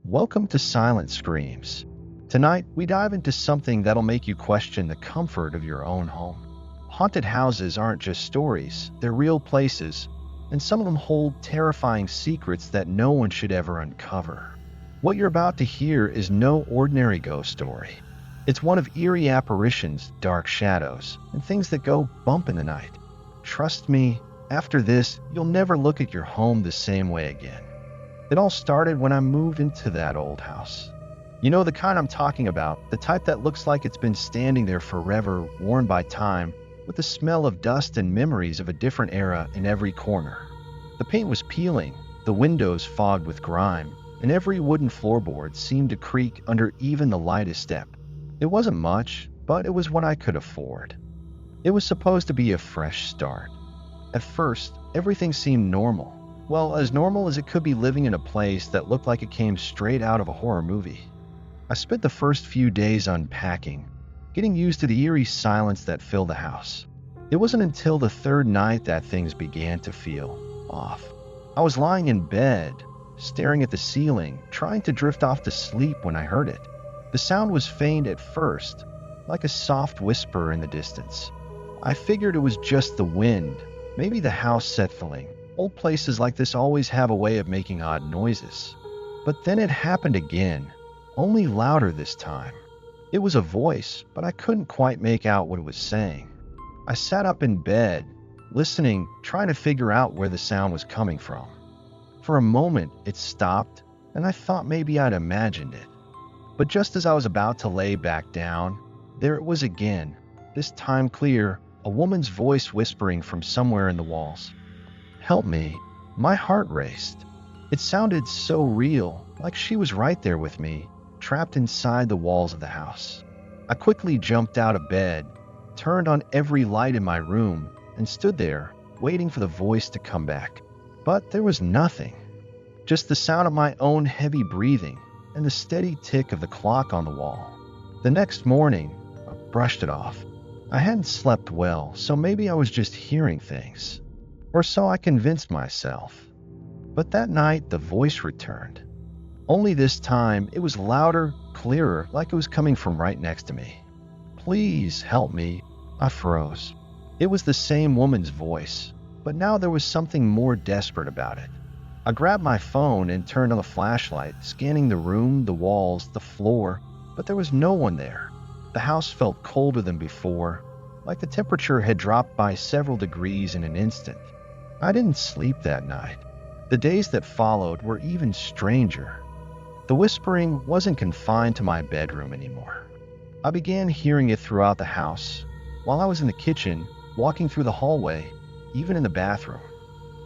Welcome to Silent Screams. Tonight, we dive into something that'll make you question the comfort of your own home. Haunted houses aren't just stories, they're real places, and some of them hold terrifying secrets that no one should ever uncover. What you're about to hear is no ordinary ghost story. It's one of eerie apparitions, dark shadows, and things that go bump in the night. Trust me, after this, you'll never look at your home the same way again. It all started when I moved into that old house. You know the kind I'm talking about, the type that looks like it's been standing there forever, worn by time, with the smell of dust and memories of a different era in every corner. The paint was peeling, the windows fogged with grime, and every wooden floorboard seemed to creak under even the lightest step. It wasn't much, but it was what I could afford. It was supposed to be a fresh start. At first, everything seemed normal. Well, as normal as it could be living in a place that looked like it came straight out of a horror movie. I spent the first few days unpacking, getting used to the eerie silence that filled the house. It wasn't until the third night that things began to feel off. I was lying in bed, staring at the ceiling, trying to drift off to sleep when I heard it. The sound was faint at first, like a soft whisper in the distance. I figured it was just the wind, maybe the house settling. Old places like this always have a way of making odd noises. But then it happened again, only louder this time. It was a voice, but I couldn't quite make out what it was saying. I sat up in bed, listening, trying to figure out where the sound was coming from. For a moment, it stopped, and I thought maybe I'd imagined it. But just as I was about to lay back down, there it was again, this time clear, a woman's voice whispering from somewhere in the walls. "Help me." My heart raced. It sounded so real, like she was right there with me, trapped inside the walls of the house. I quickly jumped out of bed, turned on every light in my room, and stood there, waiting for the voice to come back. But there was nothing. Just the sound of my own heavy breathing and the steady tick of the clock on the wall. The next morning, I brushed it off. I hadn't slept well, so maybe I was just hearing things. Or so I convinced myself. But that night, the voice returned. Only this time, it was louder, clearer, like it was coming from right next to me. "Please help me." I froze. It was the same woman's voice, but now there was something more desperate about it. I grabbed my phone and turned on the flashlight, scanning the room, the walls, the floor, but there was no one there. The house felt colder than before, like the temperature had dropped by several degrees in an instant. I didn't sleep that night. The days that followed were even stranger. The whispering wasn't confined to my bedroom anymore. I began hearing it throughout the house, while I was in the kitchen, walking through the hallway, even in the bathroom.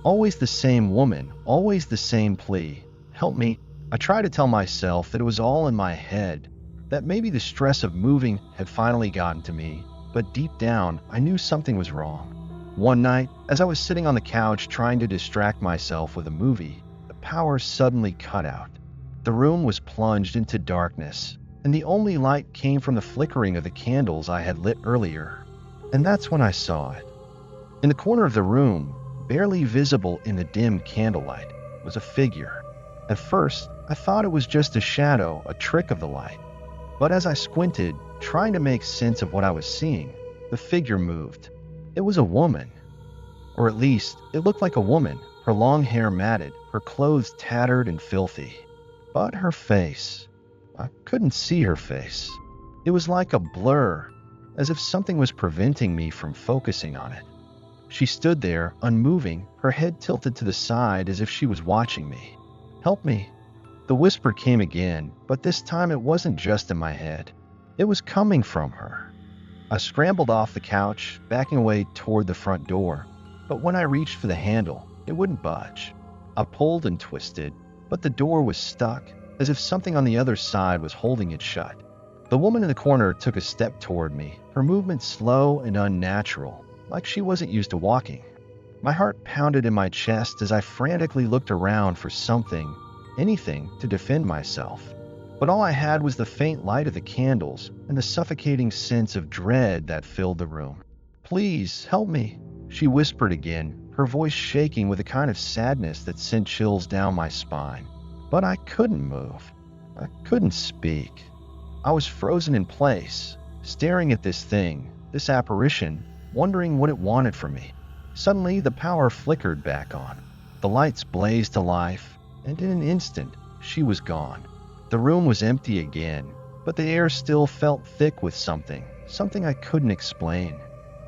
Always the same woman, always the same plea. "Help me." I tried to tell myself that it was all in my head, that maybe the stress of moving had finally gotten to me, but deep down, I knew something was wrong. One night, as I was sitting on the couch trying to distract myself with a movie, the power suddenly cut out. The room was plunged into darkness, and the only light came from the flickering of the candles I had lit earlier. And that's when I saw it. In the corner of the room, barely visible in the dim candlelight, was a figure. At first, I thought it was just a shadow, a trick of the light. But as I squinted, trying to make sense of what I was seeing, the figure moved. It was a woman. Or at least, it looked like a woman, her long hair matted, her clothes tattered and filthy. But her face, I couldn't see her face. It was like a blur, as if something was preventing me from focusing on it. She stood there, unmoving, her head tilted to the side as if she was watching me. "Help me." The whisper came again, but this time it wasn't just in my head. It was coming from her. I scrambled off the couch, backing away toward the front door, but when I reached for the handle, it wouldn't budge. I pulled and twisted, but the door was stuck, as if something on the other side was holding it shut. The woman in the corner took a step toward me, her movement slow and unnatural, like she wasn't used to walking. My heart pounded in my chest as I frantically looked around for something, anything, to defend myself. But all I had was the faint light of the candles and the suffocating sense of dread that filled the room. "Please, help me," she whispered again, her voice shaking with a kind of sadness that sent chills down my spine. But I couldn't move. I couldn't speak. I was frozen in place, staring at this thing, this apparition, wondering what it wanted from me. Suddenly, the power flickered back on. The lights blazed to life, and in an instant, she was gone. The room was empty again, but the air still felt thick with something I couldn't explain.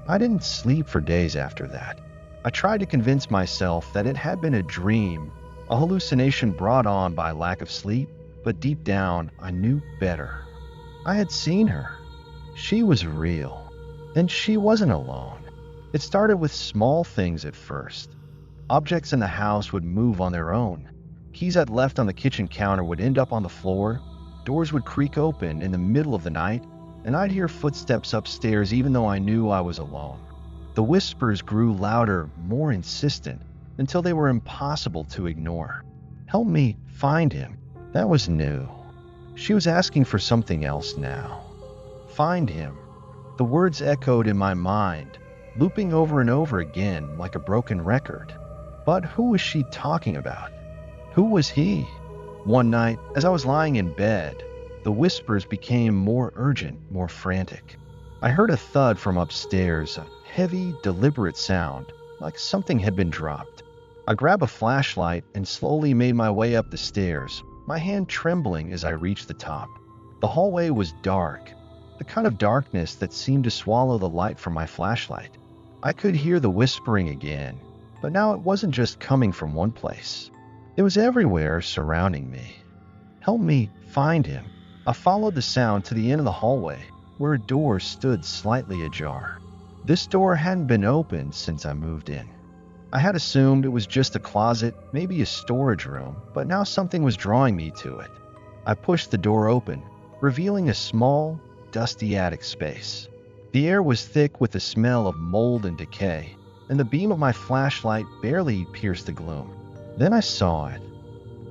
I didn't sleep for days after that. I tried to convince myself that it had been a dream, a hallucination brought on by lack of sleep, but deep down, I knew better. I had seen her. She was real, and she wasn't alone. It started with small things at first. Objects in the house would move on their own. Keys I'd left on the kitchen counter would end up on the floor. Doors would creak open in the middle of the night, and I'd hear footsteps upstairs even though I knew I was alone. The whispers grew louder, more insistent, until they were impossible to ignore. Help me find him. That was new. She was asking for something else now. Find him. The words echoed in my mind, looping over and over again like a broken record. But who was she talking about? Who was he? One night, as I was lying in bed, the whispers became more urgent, more frantic. I heard a thud from upstairs, a heavy, deliberate sound, like something had been dropped. I grabbed a flashlight and slowly made my way up the stairs, my hand trembling as I reached the top. The hallway was dark, the kind of darkness that seemed to swallow the light from my flashlight. I could hear the whispering again, but now it wasn't just coming from one place. It was everywhere surrounding me. Help me find him. I followed the sound to the end of the hallway, where a door stood slightly ajar. This door hadn't been opened since I moved in. I had assumed it was just a closet, maybe a storage room, but now something was drawing me to it. I pushed the door open, revealing a small, dusty attic space. The air was thick with the smell of mold and decay, and the beam of my flashlight barely pierced the gloom. Then I saw it.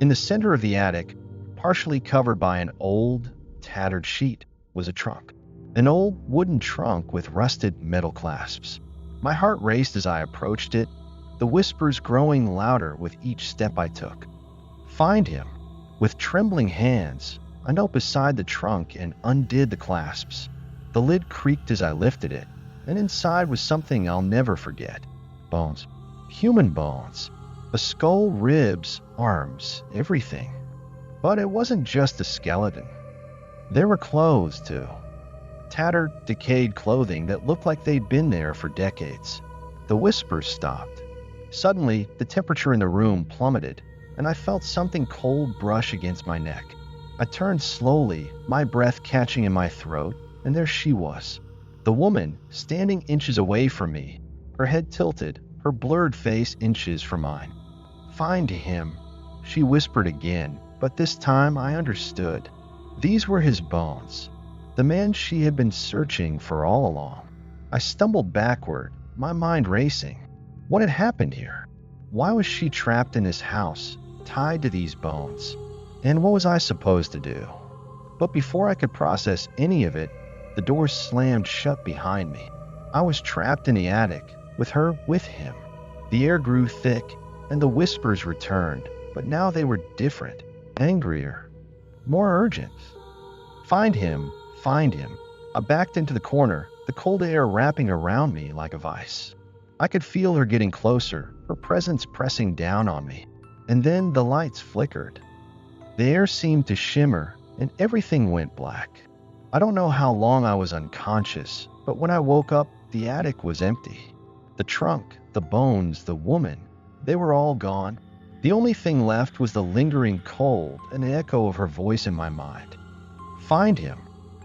In the center of the attic, partially covered by an old, tattered sheet, was a trunk. An old wooden trunk with rusted metal clasps. My heart raced as I approached it, the whispers growing louder with each step I took. Find him. With trembling hands, I knelt beside the trunk and undid the clasps. The lid creaked as I lifted it, and inside was something I'll never forget. Bones. Human bones. A skull, ribs, arms, everything. But it wasn't just a skeleton. There were clothes, too. Tattered, decayed clothing that looked like they'd been there for decades. The whispers stopped. Suddenly, the temperature in the room plummeted, and I felt something cold brush against my neck. I turned slowly, my breath catching in my throat, and there she was. The woman, standing inches away from me, her head tilted, her blurred face inches from mine. Find him, she whispered again, but this time I understood. These were his bones, the man she had been searching for all along. I stumbled backward, my mind racing. What had happened here? Why was she trapped in this house, tied to these bones? And what was I supposed to do? But before I could process any of it, the door slammed shut behind me. I was trapped in the attic, with her with him. The air grew thick, and the whispers returned, but now they were different, angrier, more urgent. Find him, find him. I backed into the corner, the cold air wrapping around me like a vice. I could feel her getting closer, her presence pressing down on me. And then the lights flickered. The air seemed to shimmer, and everything went black. I don't know how long I was unconscious, but when I woke up, the attic was empty. The trunk, the bones, the woman, they were all gone. The only thing left was the lingering cold and the echo of her voice in my mind. Find him.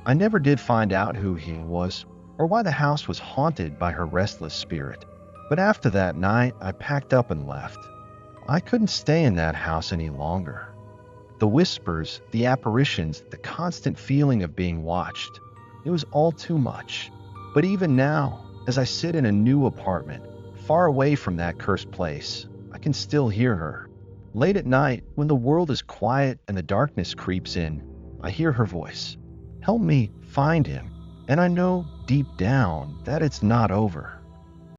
I never did find out who he was, or why the house was haunted by her restless spirit. But after that night, I packed up and left. I couldn't stay in that house any longer. The whispers, the apparitions, the constant feeling of being watched. It was all too much. But even now, as I sit in a new apartment, far away from that cursed place, I can still hear her. Late at night, when the world is quiet and the darkness creeps in, I hear her voice. Help me find him. And I know deep down that it's not over.